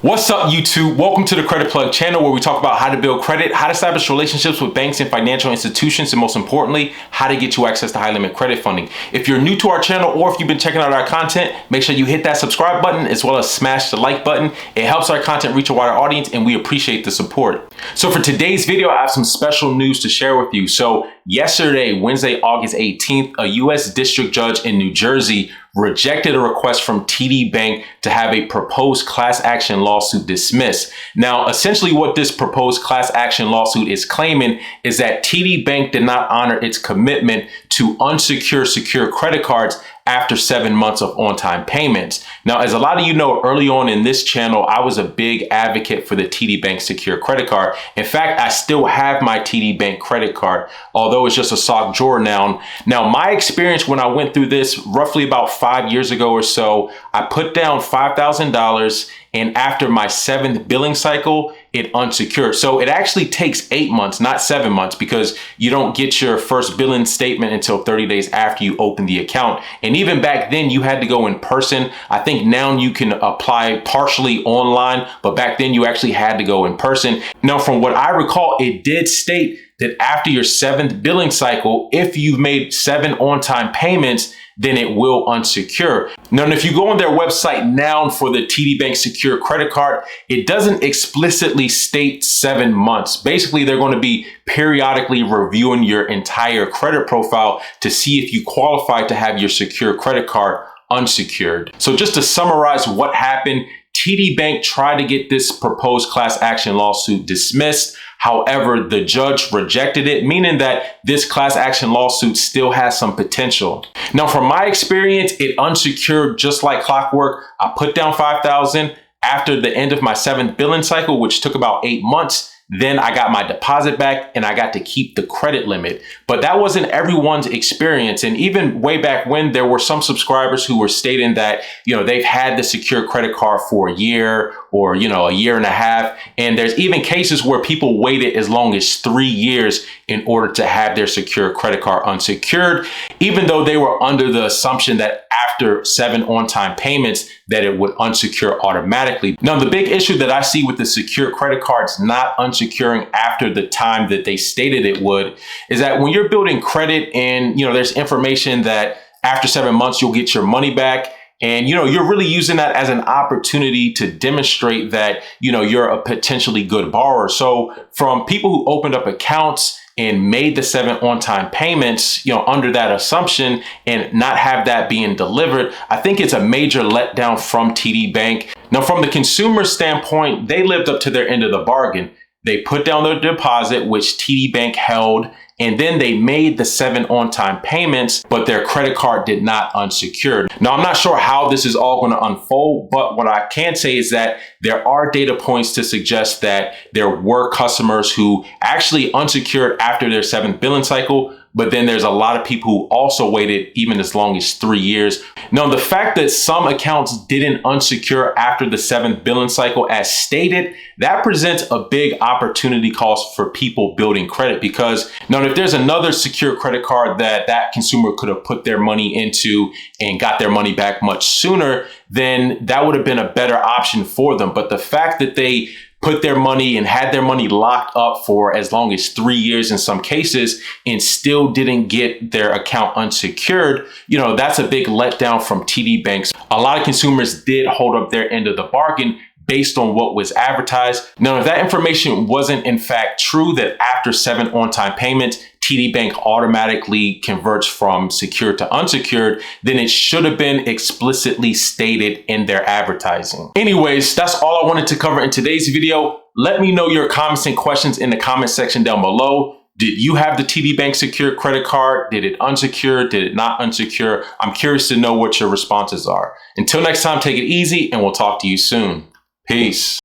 What's up, YouTube? Welcome to the Credit Plug channel, where we talk about how to build credit, how to establish relationships with banks and financial institutions, and most importantly, how to get you access to high limit credit funding. If you're new to our channel or if you've been checking out our content, make sure you hit that subscribe button as well as smash the like button. It helps our content reach a wider audience and we appreciate the support. So for today's video, I have some special news to share with you. So yesterday, Wednesday, August 18th, a U.S. district judge in New Jersey rejected a request from TD Bank to have a proposed class action lawsuit dismissed. Now, essentially what this proposed class action lawsuit is claiming is that TD Bank did not honor its commitment to unsecured secure credit cards after 7 months of on-time payments. Now, as a lot of you know, early on in this channel, I was a big advocate for the TD Bank secure credit card. In fact, I still have my TD Bank credit card, although it's just a sock drawer now. Now, my experience when I went through this roughly about 5 years ago or so, I put down $5,000, and after my 7th billing cycle, it unsecured. So it actually takes 8 months, not 7 months, because you don't get your first billing statement until 30 days after you open the account. And even back then, you had to go in person. I think now you can apply partially online, but back then you actually had to go in person. Now, from what I recall, it did state that after your 7th billing cycle, if you've made 7 on-time payments, then it will unsecure. Now, if you go on their website now for the TD Bank secure credit card, it doesn't explicitly state 7 months. Basically, they're going to be periodically reviewing your entire credit profile to see if you qualify to have your secure credit card unsecured. So just to summarize what happened, TD Bank tried to get this proposed class action lawsuit dismissed. However, the judge rejected it, meaning that this class action lawsuit still has some potential. Now, from my experience, it unsecured just like clockwork. I put down $5,000 after the end of my 7th billing cycle, which took about 8 months. Then I got my deposit back and I got to keep the credit limit. But that wasn't everyone's experience. And even way back when, there were some subscribers who were stating that, they've had the secure credit card for a year or, a year and a half. And there's even cases where people waited as long as 3 years in order to have their secure credit card unsecured, even though they were under the assumption that after 7 on-time payments, that it would unsecure automatically. Now, the big issue that I see with the secure credit cards not unsecuring after the time that they stated it would is that when you're building credit and, there's information that after 7 months, you'll get your money back. And, you're really using that as an opportunity to demonstrate that, you're a potentially good borrower. So from people who opened up accounts and made the 7 on-time payments, under that assumption and not have that being delivered, I think it's a major letdown from TD Bank. Now, from the consumer standpoint, they lived up to their end of the bargain. They put down their deposit, which TD Bank held, and then they made the 7 on-time payments, but their credit card did not unsecured. Now, I'm not sure how this is all going to unfold, but what I can say is that there are data points to suggest that there were customers who actually unsecured after their 7th billing cycle, but then there's a lot of people who also waited even as long as 3 years. Now, the fact that some accounts didn't unsecure after the 7th billing cycle as stated, that presents a big opportunity cost for people building credit, because now if there's another secure credit card that consumer could have put their money into and got their money back much sooner, then that would have been a better option for them. But the fact that they put their money and had their money locked up for as long as 3 years in some cases and still didn't get their account unsecured, that's a big letdown from TD Banks. A lot of consumers did hold up their end of the bargain based on what was advertised. Now, if that information wasn't in fact true, that after 7 on-time payments, TD Bank automatically converts from secured to unsecured, then it should have been explicitly stated in their advertising. Anyways, that's all I wanted to cover in today's video. Let me know your comments and questions in the comment section down below. Did you have the TD Bank secure credit card? Did it unsecure? Did it not unsecure? I'm curious to know what your responses are. Until next time, take it easy and we'll talk to you soon. Peace.